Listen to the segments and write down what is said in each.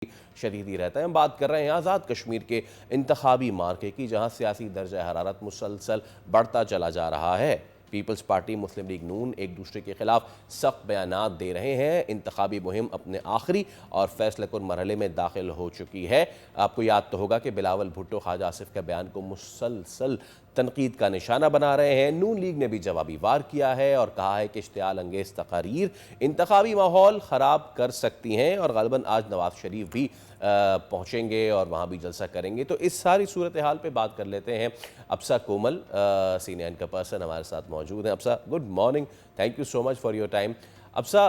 شدیدی رہتا ہے۔ ہم بات کر رہے ہیں آزاد کشمیر کے انتخابی مارکے کی، جہاں سیاسی درجہ حرارت مسلسل بڑھتا چلا جا رہا ہے۔ پیپلز پارٹی، مسلم لیگ نون ایک دوسرے کے خلاف سخت بیانات دے رہے ہیں۔ انتخابی مہم اپنے آخری اور فیصلہ کن مرحلے میں داخل ہو چکی ہے۔ آپ کو یاد تو ہوگا کہ بلاول بھٹو خواجہ آصف کے بیان کو مسلسل تنقید کا نشانہ بنا رہے ہیں۔ نون لیگ نے بھی جوابی وار کیا ہے اور کہا ہے کہ اشتعال انگیز تقاریر انتخابی ماحول خراب کر سکتی ہیں، اور غالباً آج نواز شریف بھی پہنچیں گے اور وہاں بھی جلسہ کریں گے۔ تو اس ساری صورتحال پہ بات کر لیتے ہیں۔ Absa Komal senior anchor person ہمارے ساتھ موجود ہیں۔ Absa, good morning, thank you so much for your time. Absa,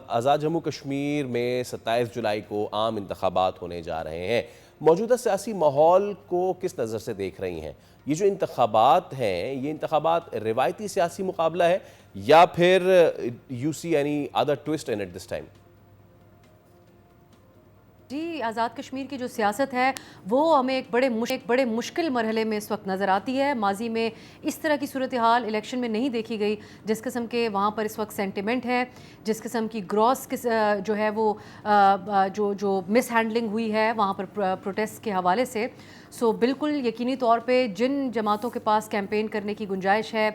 Azad Jammu Kashmir میں 27 جولائی کو عام انتخابات ہونے جا رہے ہیں۔ موجودہ سیاسی ماحول کو کس نظر سے دیکھ رہی ہیں؟ یہ جو انتخابات ہیں، یہ انتخابات روایتی سیاسی مقابلہ ہے یا پھر you see any other twist in it this time? جی، آزاد کشمیر کی جو سیاست ہے وہ ہمیں ایک بڑے مشکل مرحلے میں اس وقت نظر آتی ہے۔ ماضی میں اس طرح کی صورتحال الیکشن میں نہیں دیکھی گئی، جس قسم کے وہاں پر اس وقت سینٹیمنٹ ہے، جس قسم کی گراس جو ہے وہ جو مس ہینڈلنگ ہوئی ہے وہاں پر پروٹیسٹ کے حوالے سے۔ سو بالکل یقینی طور پہ جن جماعتوں کے پاس کیمپین کرنے کی گنجائش ہے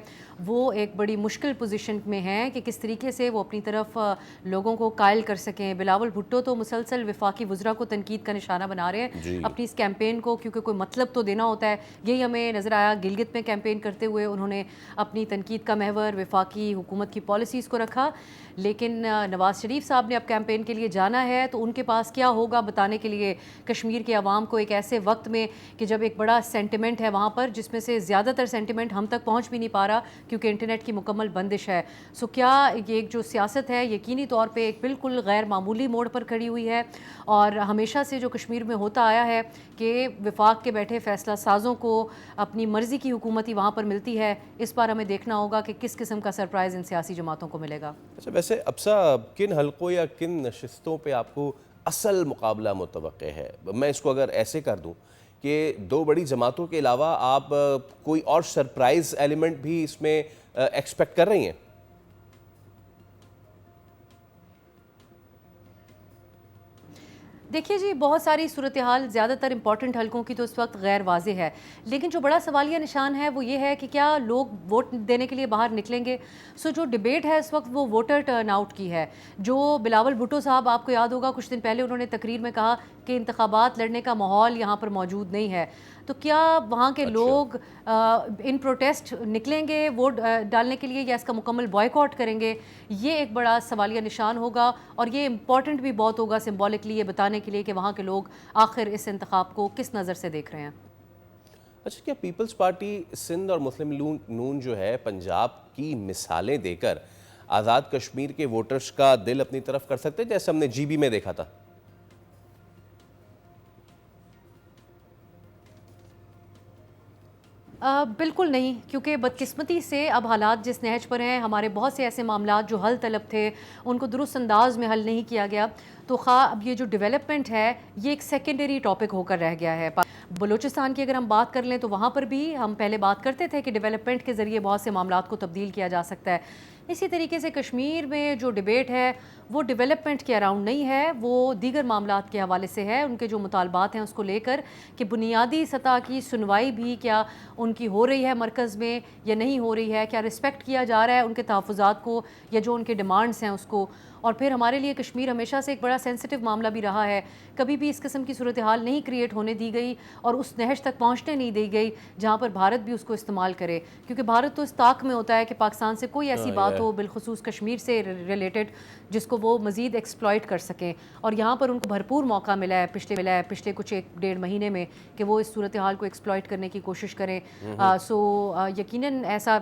وہ ایک بڑی مشکل پوزیشن میں ہیں کہ کس طریقے سے وہ اپنی طرف لوگوں کو قائل کر سکیں۔ بلاول بھٹو تو مسلسل وفاقی وزراء کو تنقید کا نشانہ بنا رہے ہیں اپنی اس کیمپین کو، کیونکہ کوئی مطلب تو دینا ہوتا ہے۔ یہی ہمیں نظر آیا گلگت میں کیمپین کرتے ہوئے، انہوں نے اپنی تنقید کا محور وفاقی حکومت کی پالیسیز کو رکھا، لیکن نواز شریف صاحب نے اب کیمپین کے لیے جانا ہے تو ان کے پاس کیا ہوگا بتانے کے لیے کشمیر کے عوام کو، ایک ایسے وقت میں کہ جب ایک بڑا سینٹیمنٹ ہے وہاں پر، جس میں سے زیادہ تر سینٹیمنٹ ہم تک پہنچ بھی نہیں پا رہا کیونکہ انٹرنیٹ کی مکمل بندش ہے۔ سو کیا یہ ایک جو سیاست ہے یقینی طور پہ ایک بالکل غیر معمولی موڑ پر کھڑی ہوئی ہے، اور ہمیشہ سے جو کشمیر میں ہوتا آیا ہے کہ وفاق کے بیٹھے فیصلہ سازوں کو اپنی مرضی کی حکومت ہی وہاں پر ملتی ہے۔ اس بار ہمیں دیکھنا ہوگا کہ کس قسم کا سرپرائز ان سیاسی جماعتوں کو ملے گا۔ اچھا، ویسے ابسا کن حلقوں یا کن نشستوں پہ آپ کو اصل مقابلہ متوقع ہے؟ میں اس کو اگر ایسے کر دوں کہ دو بڑی جماعتوں کے علاوہ آپ کوئی اور سرپرائز ایلیمنٹ بھی اس میں ایکسپیکٹ کر رہی ہیں؟ دیکھیے جی، بہت ساری صورتحال زیادہ تر امپورٹنٹ حلقوں کی تو اس وقت غیر واضح ہے، لیکن جو بڑا سوالیہ نشان ہے وہ یہ ہے کہ کیا لوگ ووٹ دینے کے لیے باہر نکلیں گے۔ سو جو ڈیبیٹ ہے اس وقت وہ ووٹر ٹرن آؤٹ کی ہے۔ جو بلاول بھٹو صاحب، آپ کو یاد ہوگا کچھ دن پہلے انہوں نے تقریر میں کہا کہ انتخابات لڑنے کا ماحول یہاں پر موجود نہیں ہے، تو کیا وہاں کے لوگ ان پروٹیسٹ نکلیں گے ووٹ ڈالنے کے لیے یا اس کا مکمل بائیکاٹ کریں گے؟ یہ ایک بڑا سوالیہ نشان ہوگا، اور یہ امپورٹنٹ بھی بہت ہوگا سمبولکلی یہ بتانے کے لیے کہ وہاں کے لوگ آخر اس انتخاب کو کس نظر سے دیکھ رہے ہیں۔ اچھا، کیا پیپلز پارٹی سندھ اور مسلم نون جو ہے پنجاب کی مثالیں دے کر آزاد کشمیر کے ووٹرز کا دل اپنی طرف کر سکتے ہیں، جیسے ہم نے جی بی میں دیکھا تھا؟ بالکل نہیں، کیونکہ بدقسمتی سے اب حالات جس نہج پر ہیں، ہمارے بہت سے ایسے معاملات جو حل طلب تھے ان کو درست انداز میں حل نہیں کیا گیا، تو خواہ اب یہ جو ڈیولپمنٹ ہے یہ ایک سیکنڈری ٹاپک ہو کر رہ گیا ہے۔ بلوچستان کی اگر ہم بات کر لیں تو وہاں پر بھی ہم پہلے بات کرتے تھے کہ ڈیولپمنٹ کے ذریعے بہت سے معاملات کو تبدیل کیا جا سکتا ہے۔ اسی طریقے سے کشمیر میں جو ڈیبیٹ ہے وہ ڈیولپمنٹ کے اراؤنڈ نہیں ہے، وہ دیگر معاملات کے حوالے سے ہے، ان کے جو مطالبات ہیں اس کو لے کر کہ بنیادی سطح کی سنوائی بھی کیا ان کی ہو رہی ہے مرکز میں یا نہیں ہو رہی ہے، کیا رسپیکٹ کیا جا رہا ہے ان کے تحفظات کو یا جو ان کے ڈیمانڈز ہیں اس کو۔ اور پھر ہمارے لیے کشمیر ہمیشہ سے ایک بڑا سینسٹیو معاملہ بھی رہا ہے، کبھی بھی اس قسم کی صورتحال نہیں کریٹ ہونے دی گئی اور اس نہج تک پہنچنے نہیں دی گئی جہاں پر بھارت بھی اس کو استعمال کرے، کیونکہ بھارت تو اس طاق میں ہوتا ہے کہ پاکستان سے کوئی ایسی بات ہو بالخصوص کشمیر سے ریلیٹڈ جس کو وہ مزید ایکسپلائٹ کر سکیں، اور یہاں پر ان کو بھرپور موقع ملا ہے پچھلے کچھ 1-1.5 مہینے میں کہ وہ اس صورتحال کو ایکسپلائٹ کرنے کی کوشش کریں۔ سو یقیناً ایسا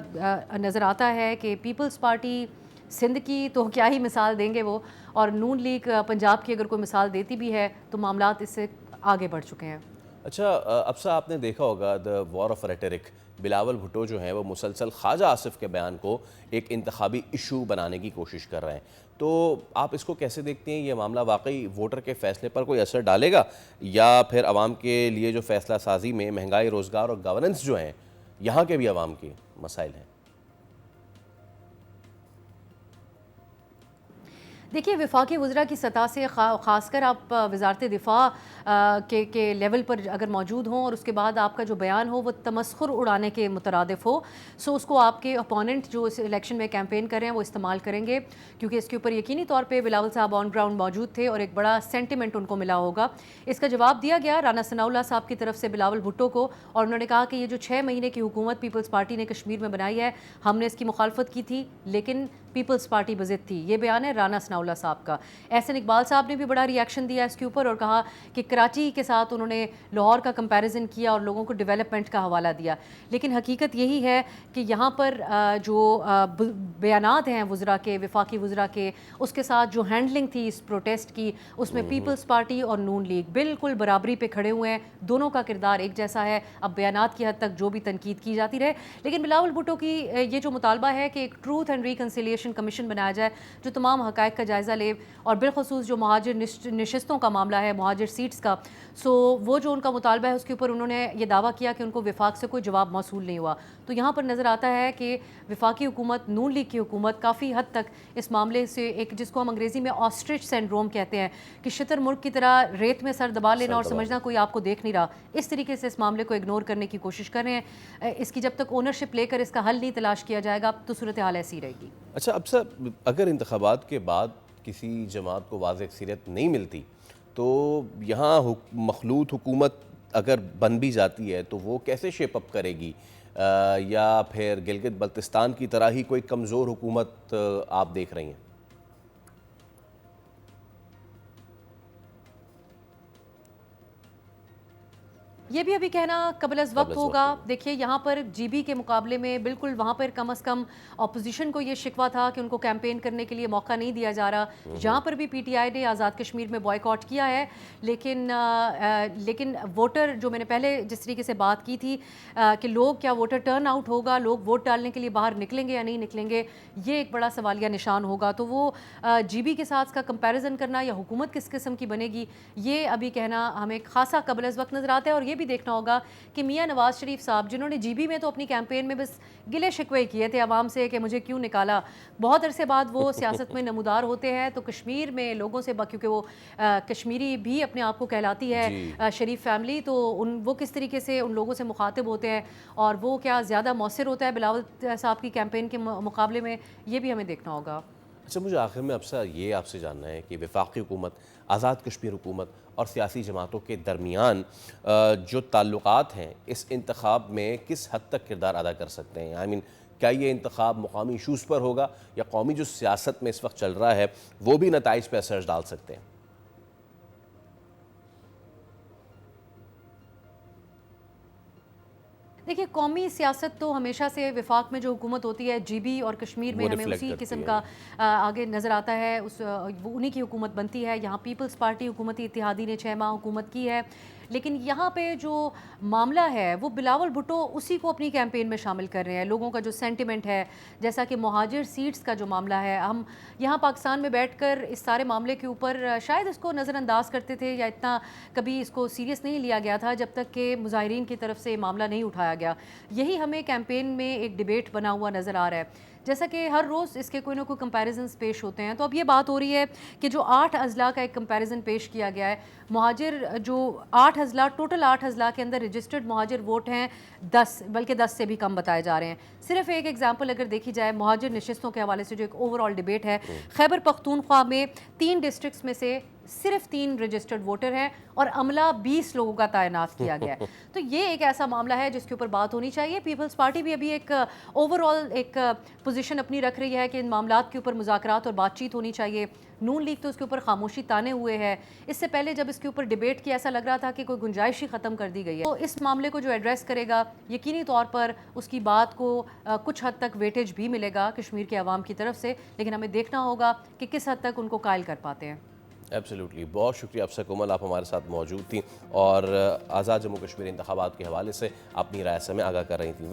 نظر آتا ہے کہ پیپلز پارٹی سندھ کی تو کیا ہی مثال دیں گے وہ، اور نون لیگ پنجاب کی اگر کوئی مثال دیتی بھی ہے تو معاملات اس سے آگے بڑھ چکے ہیں۔ اچھا ابسا، آپ نے دیکھا ہوگا the war of rhetoric, Bilawal Bhutto جو ہیں وہ مسلسل خواجہ آصف کے بیان کو ایک انتخابی ایشو بنانے کی کوشش کر رہے ہیں، تو آپ اس کو کیسے دیکھتے ہیں؟ یہ معاملہ واقعی ووٹر کے فیصلے پر کوئی اثر ڈالے گا یا پھر عوام کے لیے جو فیصلہ سازی میں مہنگائی، روزگار اور گورننس جو ہیں یہاں کے بھی عوام کے مسائل ہیں؟ देखिए, वफाकी वज़रा की सतह से ख़ासकर आप वज़ारत दिफ़ा के लेवल पर अगर मौजूद हों और उसके बाद आपका जो बयान हो वो तमस्खुर उड़ाने के मुतरादिफ हो, सो उसको आपके अपोनेंट जो इस इलेक्शन में कैंपेन कर रहे हैं वो इस्तेमाल करेंगे, क्योंकि इसके ऊपर यकीनी तौर पे बिलावल साहब ऑन ग्राउंड मौजूद थे और एक बड़ा सेंटिमेंट उनको मिला होगा। इसका जवाब दिया गया राना सनाउल्लाह साहब की तरफ से बिलावल भुट्टो को, और उन्होंने कहा कि ये जो 6 महीने की हुकूमत पीपल्स पार्टी ने कश्मीर में बनाई है, हमने इसकी मुखालफत की थी लेकिन पीपल्स पार्टी बज़िद थी। ये बयान है राना सनाउल्लाह साहब का। एहसन इकबाल साहब ने भी बड़ा रिएक्शन दिया इसके ऊपर और कहा कि कराची के साथ उन्होंने लाहौर का कंपैरिजन किया और लोगों को डेवलपमेंट का हवाला दिया, लेकिन हकीकत यही है कि यहाँ पर जो बयानात हैं वज़रा के, वफाकी वज़रा के, उसके साथ जो हैंडलिंग थी इस प्रोटेस्ट की, उसमें पीपल्स पार्टी और नून लीग बिल्कुल बराबरी पे खड़े हुए हैं। दोनों का किरदार एक जैसा है। अब बयानात की हद तक जो भी तनकीद की जाती रहे, लेकिन बिलावल भुट्टो की ये जो मुतालबा है कि एक ट्रूथ एंड रिकन्सिलिएशन कमीशन बनाया जाए जो तमाम हक़ाइक़ का जायज़ा ले, और बिलखसूस जो महाजिर नशिस्तों का मामला है, महाजिर सीट्स का, सो वो जो उनका मुतालबा है उसके ऊपर उन्होंने ये दावा किया कि उनको वफाक से कोई जवाब मौसूल नहीं हुआ। तो यहाँ पर नज़र आता है कि वफाकी हुकूमत, नून लीग की हुकूमत काफ़ी हद तक इस मामले से, एक जिसको हम अंग्रेज़ी में ऑस्ट्रिच सिंड्रोम कहते हैं कि शुतुरमुर्ग की तरह रेत में सर दबा लेना और समझना कोई आपको देख नहीं रहा, इस तरीके से इस मामले को इग्नोर करने की कोशिश कर रहे हैं। इसकी जब तक ओनरशिप लेकर इसका हल नहीं तलाश किया जाएगा तो सूरत हाल ऐसी रहेगी। अच्छा, अब सर अगर इंतखाबात के बाद किसी जमात को वाज़ेह अक्सरियत नहीं मिलती तो यहाँ मखलूत हुकूमत अगर बन भी जाती है तो वो कैसे शेप अप करेगी, या फिर गिलगित बल्तिस्तान की तरह ही कोई कमज़ोर हुकूमत आप देख रही हैं? ये भी अभी कहना कबल अज़ वक्त होगा। देखिए, यहाँ पर जीबी के मुकाबले में बिल्कुल वहाँ पर कम अज़ कम अपोजिशन को ये शिकवा था कि उनको कैंपेन करने के लिए मौका नहीं दिया जा रहा। यहाँ पर भी पीटीआई ने आज़ाद कश्मीर में बॉयकॉट किया है, लेकिन वोटर, जो मैंने पहले जिस तरीके से बात की थी कि लोग, क्या वोटर टर्न आउट होगा, लोग वोट डालने के लिए बाहर निकलेंगे या नहीं निकलेंगे, ये एक बड़ा सवालिया निशान होगा। तो वो जीबी के साथ का कंपैरिजन करना या हुकूमत किस किस्म की बनेगी, ये अभी कहना हमें खासा कबल अज़ वक्त नज़र आता है। और ये भी देखना होगा कि मियां नवाज शरीफ साहब, जिन्होंने जीबी में तो अपनी कैंपेन में बस गिले शिकवे किए थे आवाम से कि मुझे क्यों निकाला, बहुत अरसे बाद वो सियासत में नमूदार होते हैं तो कश्मीर में लोगों से, क्योंकि वो कश्मीरी भी अपने आप को कहलाती है शरीफ फैमिली, तो वो किस तरीके से उन लोगों से मुखातिब होते हैं और वो क्या ज़्यादा मौसर होता है बिलावल साहब की कैंपेन के मुकाबले में, ये भी हमें देखना होगा। अच्छा, मुझे आखिर में आपसे जानना है कि वफाकी हुकूमत, आज़ाद कश्मीर हुकूमत और सियासी जमातों के दरमियान जो ताल्लुकात हैं इस इंतखाब में किस हद तक किरदार अदा कर सकते हैं? आई मीन, क्या ये इंतखाब मुकामी इशूज़ पर होगा या कौमी जो सियासत में इस वक्त चल रहा है वो भी नताइज पर असर डाल सकते हैं? देखिए, कौमी सियासत तो हमेशा से वफाक में जो हुकूमत होती है, जीबी और कश्मीर में हमें उसी किस्म का आगे नज़र आता है, उन्हीं की हुकूमत बनती है। यहाँ पीपल्स पार्टी हुकूमती इत्तेहादी ने 6 माह हुकूमत की है, लेकिन यहाँ पे जो मामला है वो बिलावल भुट्टो उसी को अपनी कैंपेन में शामिल कर रहे हैं। लोगों का जो सेंटिमेंट है, जैसा कि मुहाजिर सीट्स का जो मामला है, हम यहाँ पाकिस्तान में बैठकर इस सारे मामले के ऊपर शायद इसको नज़रअंदाज करते थे या इतना कभी इसको सीरियस नहीं लिया गया था जब तक कि मुजाहिरीन की तरफ से मामला नहीं उठाया गया। यही हमें कैंपेन में एक डिबेट बना हुआ नज़र आ रहा है, जैसा कि हर रोज़ इसके कोई ना कोई कंपैरिजन्स पेश होते हैं। तो अब ये बात हो रही है कि जो 8 अज़ला का एक कंपैरिजन पेश किया गया है, मुहाजिर जो 8 अज़ला, टोटल 8 अज़ला के अंदर रजिस्टर्ड मुहाजिर वोट हैं 10, बल्कि 10 से भी कम बताए जा रहे हैं। सिर्फ एक एग्जाम्पल अगर देखी जाए मुहाजिर नशिस्तों के हवाले से, जो एक ओवरऑल डिबेट है, खैबर पख्तूनख्वा में 3 डिस्ट्रिक्ट्स में से सिर्फ 3 रजिस्टर्ड वोटर हैं और अमला 20 लोगों का तैनात किया गया है। तो ये एक ऐसा मामला है जिसके ऊपर बात होनी चाहिए। पीपल्स पार्टी भी अभी एक ओवरऑल एक पोजीशन अपनी रख रही है कि इन मामलात के ऊपर मुज़ाकरात और बातचीत होनी चाहिए। नून लीग तो इसके ऊपर खामोशी ताने हुए है। इससे पहले जब इसके ऊपर डिबेट की, ऐसा लग रहा था कि कोई गुंजाइश ही ख़त्म कर दी गई है। तो इस मामले को जो एड्रेस करेगा, यकीनी तौर पर उसकी बात को कुछ हद तक वेटेज भी मिलेगा कश्मीर के अवाम की तरफ से, लेकिन हमें देखना होगा कि किस हद तक उनको कायल कर पाते हैं। एब्सोल्युटली, बहुत शुक्रिया अफसर कोमल, आप हमारे साथ मौजूद थी और आज़ाद जम्मू कश्मीर इंतखाबात के हवाले से अपनी राय से हमें आगाह कर रही थी।